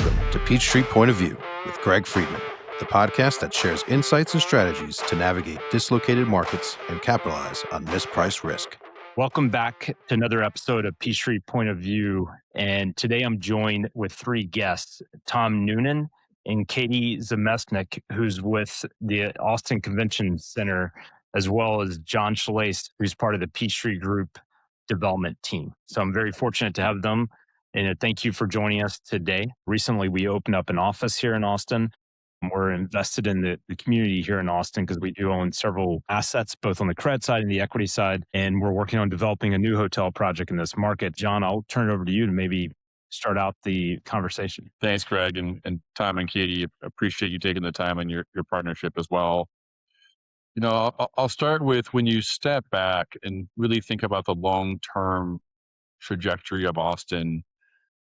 Welcome to Peachtree Point of View with Greg Friedman, the podcast that shares insights and strategies to navigate dislocated markets and capitalize on mispriced risk. Welcome back to another episode of Peachtree Point of View. And today I'm joined with three guests, Tom Noonan and Katy Zamesnik, who's with the Austin Convention Center, as well as John Shalace, who's part of the Peachtree Group development team. So I'm very fortunate to have them. And thank you for joining us today. Recently, we opened up an office here in Austin. We're invested in the community here in Austin because we do own several assets, both on the credit side and the equity side. And we're working on developing a new hotel project in this market. John, I'll turn it over to you to maybe start out the conversation. Thanks, Greg. And Tom and Katy, appreciate you taking the time and your partnership as well. You know, I'll start with when you step back and really think about the long-term trajectory of Austin,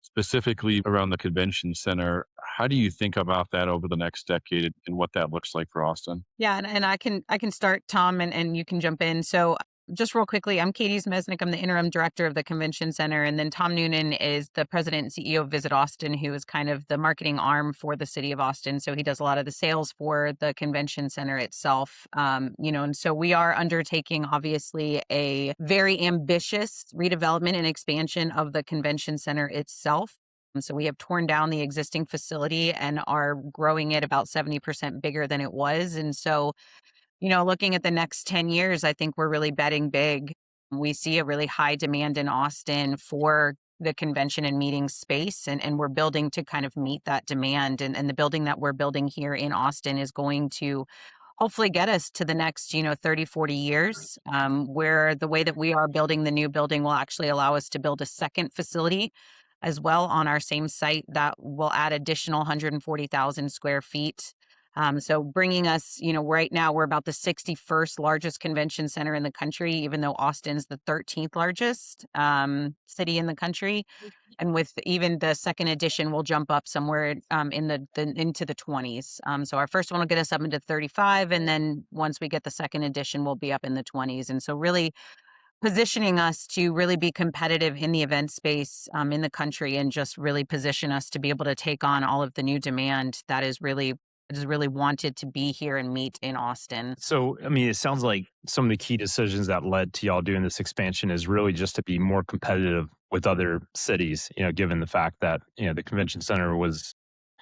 specifically around the convention center. How do you think about that over the next decade and what that looks like for Austin? Yeah, and I can start, Tom, and you can jump in. So just real quickly, I'm Katy Zamesnik. I'm the Interim Director of the Convention Center. And then Tom Noonan is the President and CEO of Visit Austin, who is kind of the marketing arm for the city of Austin. So he does a lot of the sales for the Convention Center itself. And so we are undertaking, obviously, a very ambitious redevelopment and expansion of the Convention Center itself. So we have torn down the existing facility and are growing it about 70% bigger than it was. And so, looking at the next 10 years, I think we're really betting big. We see a really high demand in Austin for the convention and meeting space, and we're building to kind of meet that demand. And the building that we're building here in Austin is going to hopefully get us to the next, 30, 40 years, where the way that we are building the new building will actually allow us to build a second facility as well on our same site that will add additional 140,000 square feet. So bringing us, right now we're about the 61st largest convention center in the country, even though Austin's the 13th largest city in the country. And with even the second edition, we'll jump up somewhere into the 20s. So our first one will get us up into 35. And then once we get the second edition, we'll be up in the 20s. And so really positioning us to really be competitive in the event space in the country, and just really position us to be able to take on all of the new demand that is really wanted to be here and meet in Austin. So, I mean, it sounds like some of the key decisions that led to y'all doing this expansion is really just to be more competitive with other cities, given the fact that, the convention center it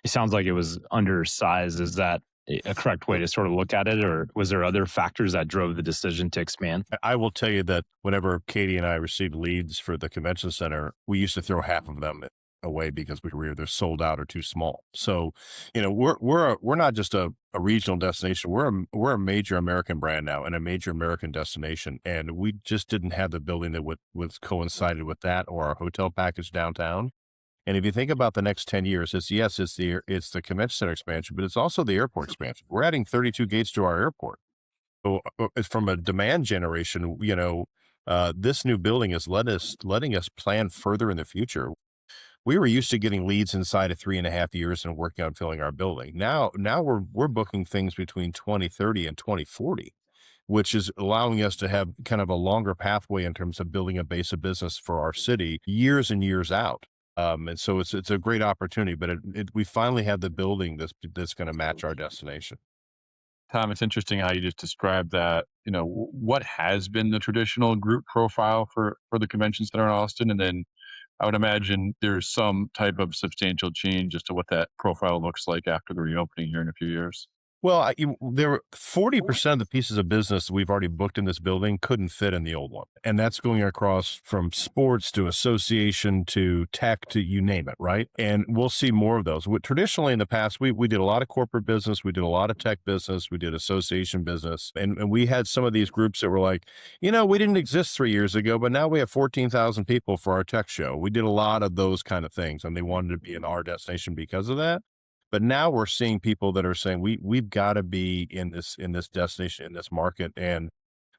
sounds like it was undersized. Is that a correct way to sort of look at it, or was there other factors that drove the decision to expand? I will tell you that whenever Katy and I received leads for the convention center, we used to throw half of them away because we were either sold out or too small. So, we're not just a regional destination. We're a major American brand now and a major American destination, and we just didn't have the building that was coincided with that or our hotel package downtown. And if you think about the next 10 years, it's the convention center expansion, but it's also the airport expansion. We're adding 32 gates to our airport. So from a demand generation, this new building is letting us plan further in the future. We were used to getting leads inside of 3.5 years and working on filling our building. Now we're booking things between 2030 and 2040, which is allowing us to have kind of a longer pathway in terms of building a base of business for our city years and years out. And so it's a great opportunity, but we finally have the building that's going to match our destination. Tom, it's interesting how you just described that. What has been the traditional group profile for the convention center in Austin, and then I would imagine there's some type of substantial change as to what that profile looks like after the reopening here in a few years. Well, there were 40% of the pieces of business we've already booked in this building couldn't fit in the old one. And that's going across from sports to association to tech to you name it, right? And we'll see more of those. Traditionally in the past, we did a lot of corporate business. We did a lot of tech business. We did association business. And we had some of these groups that were like, we didn't exist 3 years ago, but now we have 14,000 people for our tech show. We did a lot of those kind of things, and they wanted to be in our destination because of that. But now we're seeing people that are saying we've got to be in this destination, in this market, and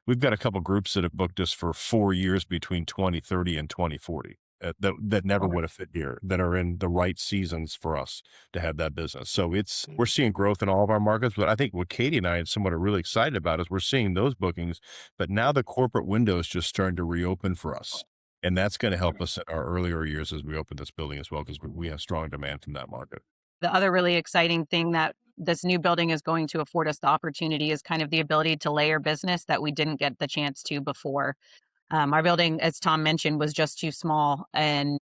we've got a couple groups that have booked us for 4 years between 2030 and 2040 that never would have fit here, that are in the right seasons for us to have that business. So we're seeing growth in all of our markets. But I think what Katy and I and somewhat are really excited about is we're seeing those bookings, but now the corporate window is just starting to reopen for us. And that's going to help us in our earlier years as we open this building as well, because we have strong demand from that market. The other really exciting thing that this new building is going to afford us the opportunity is kind of the ability to layer business that we didn't get the chance to before. Our building, as Tom mentioned, was just too small, and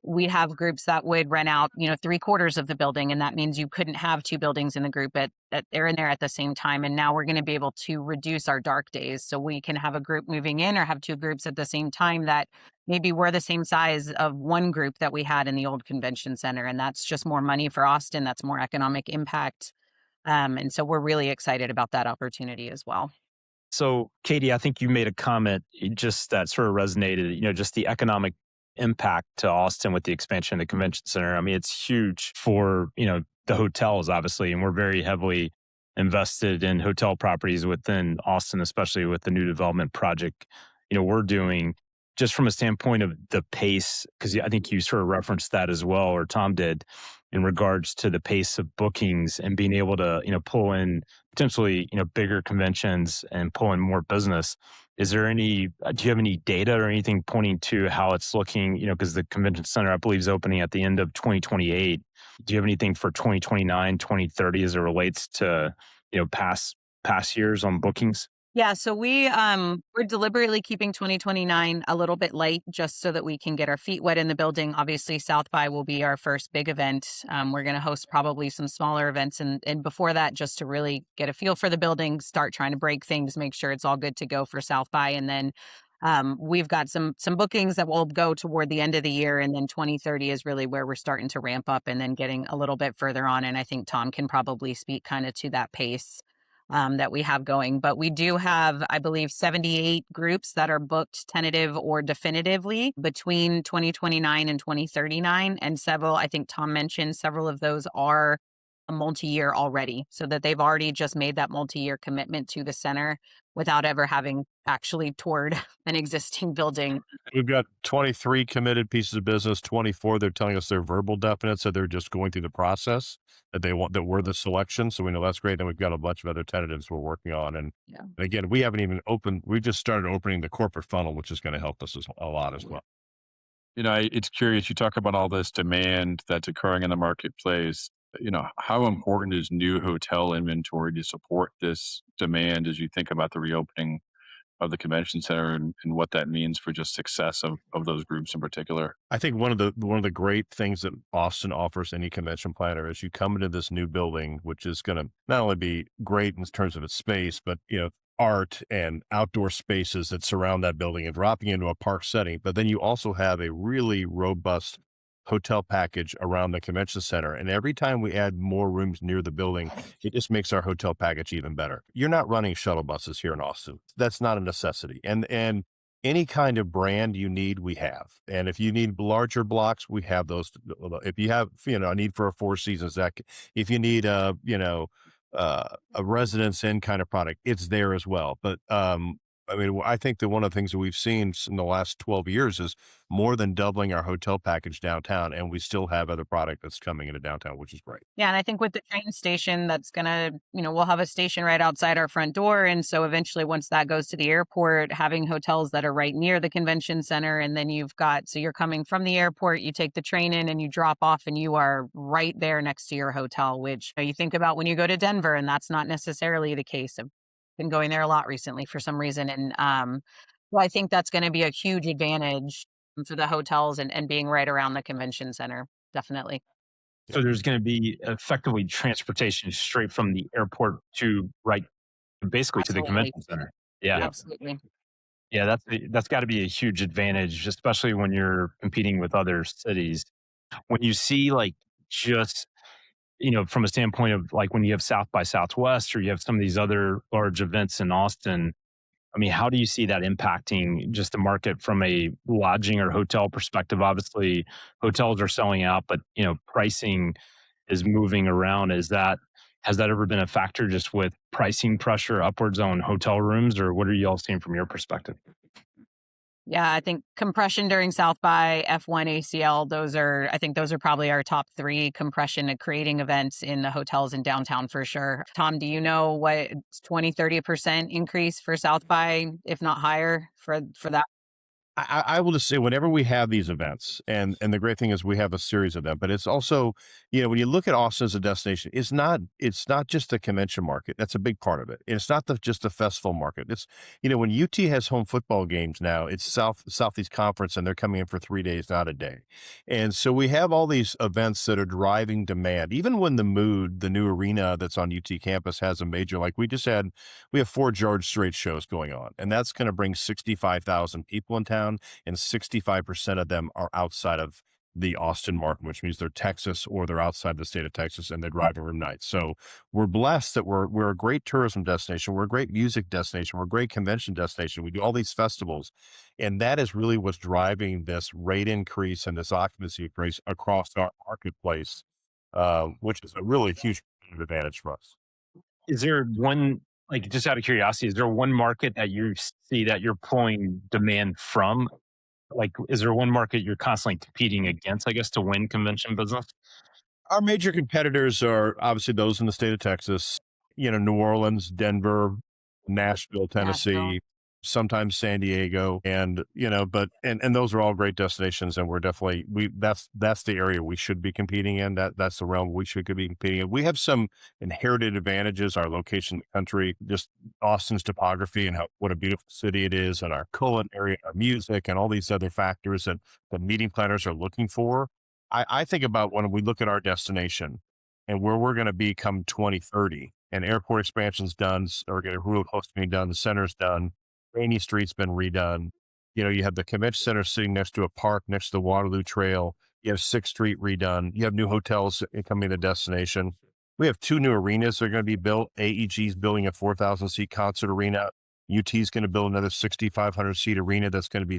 we have groups that would rent out, 3/4 of the building, and that means you couldn't have two buildings in the group at they're in there at the same time. And now we're going to be able to reduce our dark days, so we can have a group moving in or have two groups at the same time that maybe we're the same size of one group that we had in the old convention center, and that's just more money for Austin. That's more economic impact, and so we're really excited about that opportunity as well. So, Katy, I think you made a comment just that sort of resonated, just the economic impact to Austin with the expansion of the convention center. I mean, it's huge for, the hotels, obviously, and we're very heavily invested in hotel properties within Austin, especially with the new development project, we're doing just from a standpoint of the pace, because I think you sort of referenced that as well, or Tom did, in regards to the pace of bookings and being able to, pull in potentially, bigger conventions and pull in more business. Is there any, do you have any data or anything pointing to how it's looking? Because the convention center, I believe, is opening at the end of 2028. Do you have anything for 2029, 2030 as it relates to, past years on bookings? Yeah, so we're deliberately keeping 2029 a little bit light just so that we can get our feet wet in the building. Obviously, South by will be our first big event. We're going to host probably some smaller events and before that, just to really get a feel for the building, start trying to break things, make sure it's all good to go for South by, and then we've got some bookings that will go toward the end of the year, and then 2030 is really where we're starting to ramp up and then getting a little bit further on. And I think Tom can probably speak kind of to that pace that we have going. But we do have, I believe, 78 groups that are booked tentative or definitively between 2029 and 2039. And several, I think Tom mentioned, several of those are a multi-year already, so that they've already just made that multi-year commitment to the center without ever having actually toured an existing building. We've got 23 committed pieces of business, 24 they're telling us they're verbal definite, so they're just going through the process that they want, that we're the selection. So we know that's great. Then we've got a bunch of other tentatives we're working on. And, Yeah. and again, we haven't even opened, we just started opening the corporate funnel, which is going to help us a lot as well. It's curious. You talk about all this demand that's occurring in the marketplace. How important is new hotel inventory to support this demand as you think about the reopening of the convention center and what that means for just success of those groups in particular? I think one of the great things that Austin offers any convention planner is you come into this new building, which is going to not only be great in terms of its space, but art and outdoor spaces that surround that building and dropping into a park setting. But then you also have a really robust hotel package around the convention center. And every time we add more rooms near the building, it just makes our hotel package even better. You're not running shuttle buses here in Austin. That's not a necessity. And any kind of brand you need, we have. And if you need larger blocks, we have those. If you have, a need for a Four Seasons, if you need a Residence Inn kind of product, it's there as well. But I think that one of the things that we've seen in the last 12 years is more than doubling our hotel package downtown, and we still have other product that's coming into downtown, which is great. Yeah, and I think with the train station, that's gonna, we'll have a station right outside our front door. And so eventually, once that goes to the airport, having hotels that are right near the convention center, and then so you're coming from the airport, you take the train in and you drop off and you are right there next to your hotel, which you think about when you go to Denver, and that's not necessarily the case. I've been going there a lot recently for some reason. And well, I think that's going to be a huge advantage for the hotels and being right around the convention center. Definitely. So there's going to be effectively transportation straight from the airport to basically to the Absolutely. convention center. Yeah. Absolutely. Yeah, that's got to be a huge advantage, especially when you're competing with other cities. When you see just from a standpoint of when you have South by Southwest or you have some of these other large events in Austin, I mean, how do you see that impacting just the market from a lodging or hotel perspective? Obviously, hotels are selling out, but pricing is moving around. Has that ever been a factor just with pricing pressure upwards on hotel rooms, or what are you all seeing from your perspective? Yeah, I think compression during South by, F1, ACL, I think those are probably our top three compression and creating events in the hotels in downtown for sure. Tom, do you know what 20, 30% increase for South by, if not higher for that? I will just say whenever we have these events, and the great thing is we have a series of them, but it's also, when you look at Austin as a destination, it's not just the convention market. That's a big part of it. It's not just the festival market. It's, when UT has home football games now, it's Southeast Conference, and they're coming in for 3 days, not a day. And so we have all these events that are driving demand. Even when the new arena that's on UT campus has a major, like we have 4 George Strait shows going on, and that's going to bring 65,000 people in town, and 65% of them are outside of the Austin market, which means they're Texas or they're outside the state of Texas, and they drive room nights. So we're blessed that we're a great tourism destination. We're a great music destination. We're a great convention destination. We do all these festivals, and that is really what's driving this rate increase and this occupancy increase across our marketplace, which is a really huge advantage for us. Is there one, like, just out of curiosity, is there one market that you see that you're pulling demand from? Like, is there one market you're constantly competing against, I guess, to win convention business? Our major competitors are obviously those in the state of Texas, New Orleans, Denver, Nashville, Nashville. Tennessee, sometimes San Diego. And, and those are all great destinations. And we're definitely, that's the area we should be competing in. That's the realm we should be competing in. We have some inherited advantages, our location in the country, just Austin's topography and what a beautiful city it is, and our culinary, our music, and all these other factors that the meeting planners are looking for. I think about when we look at our destination and where we're going to be come 2030, and airport expansion's done, or getting really close to being done. The center's done. Rainy Street's been redone. You have the convention center sitting next to a park next to the Waterloo Trail. You have 6th Street redone. You have new hotels coming to the destination. We have 2 new arenas that are going to be built. AEG's building a 4,000 seat concert arena. UT's going to build another 6,500 seat arena that's going to be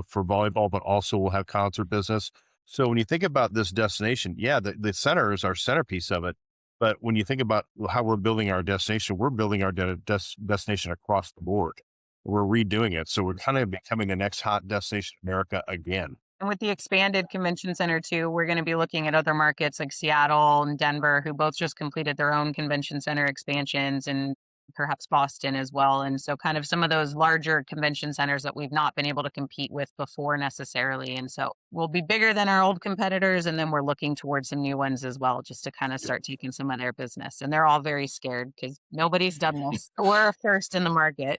for volleyball, but also will have concert business. So when you think about this destination, the center is our centerpiece of it. But when you think about how we're building our destination, we're building our destination across the board. We're redoing it. So we're kind of becoming the next hot destination in America again. And with the expanded convention center too, we're going to be looking at other markets like Seattle and Denver, who both just completed their own convention center expansions, and perhaps Boston as well. And so kind of some of those larger convention centers that we've not been able to compete with before necessarily. And so we'll be bigger than our old competitors. And then we're looking towards some new ones as well, just to kind of start taking some of their business. And they're all very scared because nobody's done this. We're first in the market.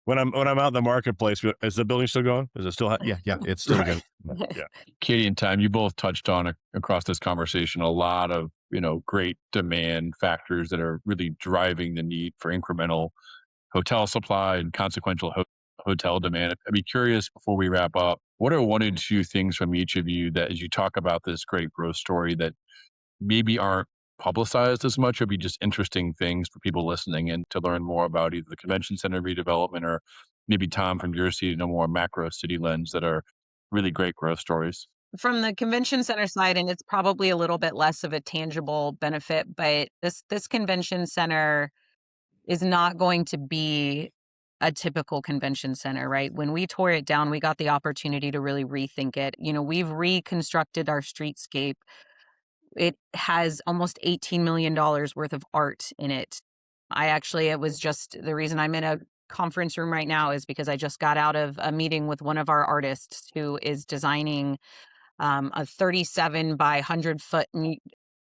When I'm out in the marketplace, is the building still going? Is it still? Yeah, it's still going. Yeah. Katy and Tom, you both touched on across this conversation a lot of great demand factors that are really driving the need for incremental hotel supply and consequential hotel demand. I'd be curious before we wrap up, what are 1 or 2 things from each of you that, as you talk about this great growth story, that maybe aren't publicized as much, or be just interesting things for people listening and to learn more about either the convention center redevelopment, or maybe Tom, from your seat, a more macro city lens, that are really great growth stories? From the convention center side, and it's probably a little bit less of a tangible benefit, but this convention center is not going to be a typical convention center, right? When we tore it down, we got the opportunity to really rethink it. We've reconstructed our streetscape. It has almost $18 million worth of art in it. It was just the reason I'm in a conference room right now is because I just got out of a meeting with one of our artists who is designing a 37 by 100-foot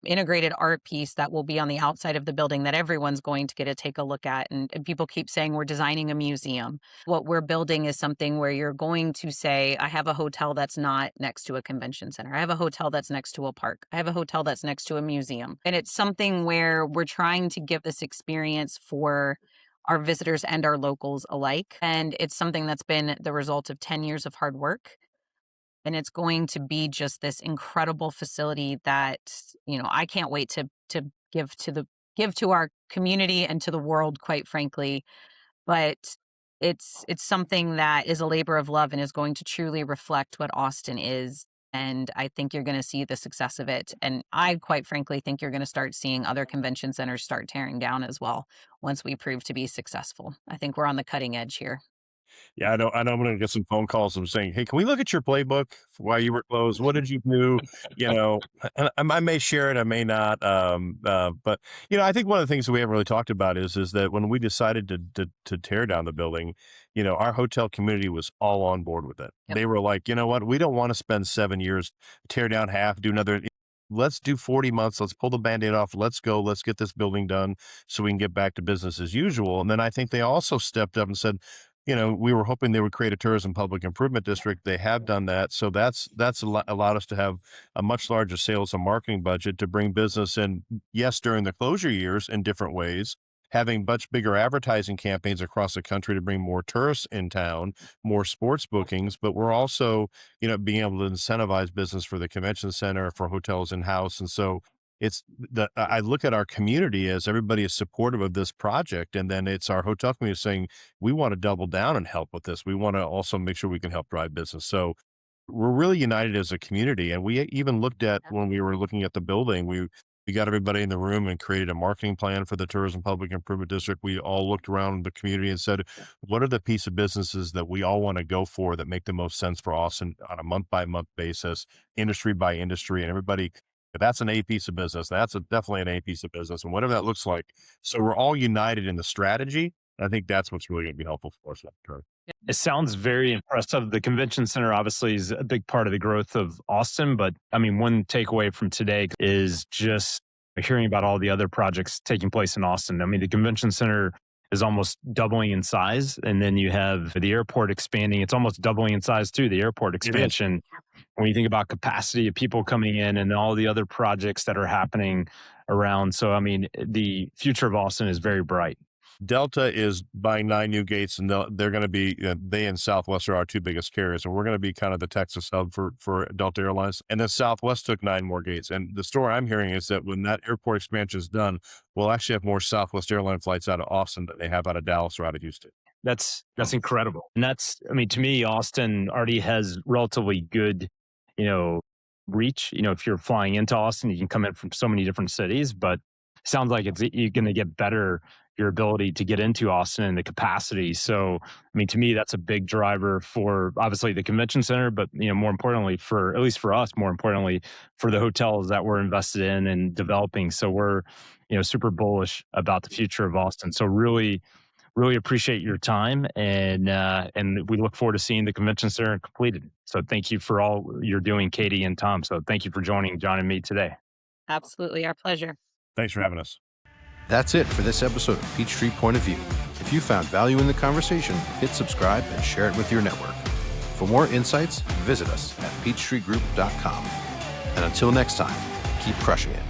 integrated art piece that will be on the outside of the building that everyone's going to get to take a look at. And people keep saying we're designing a museum. What we're building is something where you're going to say, I have a hotel that's not next to a convention center. I have a hotel that's next to a park. I have a hotel that's next to a museum. And it's something where we're trying to give this experience for our visitors and our locals alike. And it's something that's been the result of 10 years of hard work. And it's going to be just this incredible facility that, I can't wait to give to our community and to the world, quite frankly. But it's something that is a labor of love and is going to truly reflect what Austin is. And I think you're going to see the success of it. And I, quite frankly, think you're going to start seeing other convention centers start tearing down as well once we prove to be successful. I think we're on the cutting edge here. Yeah, I know I'm going to get some phone calls from saying, "Hey, can we look at your playbook while you were closed? What did you do?" You know, and I may share it, I may not. But I think one of the things that we haven't really talked about is that when we decided to tear down the building, our hotel community was all on board with it. Yep. They were like, you know what, we don't want to spend 7 years, tear down half, do another. Let's do 40 months. Let's pull the Band-Aid off. Let's go. Let's get this building done so we can get back to business as usual. And then I think they also stepped up and said, we were hoping they would create a tourism public improvement district. They have done that. So that's allowed us to have a much larger sales and marketing budget to bring business in, yes, during the closure years in different ways, having much bigger advertising campaigns across the country to bring more tourists in town, more sports bookings, but we're also, being able to incentivize business for the convention center, for hotels in-house. And so I look at our community as everybody is supportive of this project. And then it's our hotel community saying, we want to double down and help with this. We want to also make sure we can help drive business. So we're really united as a community. And we even looked at, when we were looking at the building, we got everybody in the room and created a marketing plan for the Tourism Public Improvement District. We all looked around the community and said, what are the piece of businesses that we all want to go for that make the most sense for Austin on a month by month basis, industry by industry, and everybody. If that's an A piece of business, that's definitely an A piece of business, and whatever that looks like. So we're all united in the strategy. I think that's what's really going to be helpful for us long term. It sounds very impressive. The convention center obviously is a big part of the growth of Austin, but I mean, one takeaway from today is just hearing about all the other projects taking place in Austin. I mean, the convention center is almost doubling in size, and then you have the airport expanding. It's almost doubling in size too, the airport expansion. When you think about capacity of people coming in and all the other projects that are happening around. So, I mean, the future of Austin is very bright. Delta is buying 9 new gates, and they're going to be, they and Southwest are our 2 biggest carriers, and we're going to be kind of the Texas hub for Delta Airlines. And then Southwest took 9 more gates. And the story I'm hearing is that when that airport expansion is done, we'll actually have more Southwest airline flights out of Austin than they have out of Dallas or out of Houston. That's incredible. And I mean, to me, Austin already has relatively good, reach. If you're flying into Austin, you can come in from so many different cities, but it sounds like you're going to get better your ability to get into Austin and the capacity. So, I mean, to me, that's a big driver for obviously the convention center, but, more importantly at least for us, more importantly for the hotels that we're invested in and developing. So we're, super bullish about the future of Austin. So really, really appreciate your time. And we look forward to seeing the convention center completed. So thank you for all you're doing, Katy and Tom. So thank you for joining John and me today. Absolutely. Our pleasure. Thanks for having us. That's it for this episode of Peachtree Point of View. If you found value in the conversation, hit subscribe and share it with your network. For more insights, visit us at peachtreegroup.com. And until next time, keep crushing it.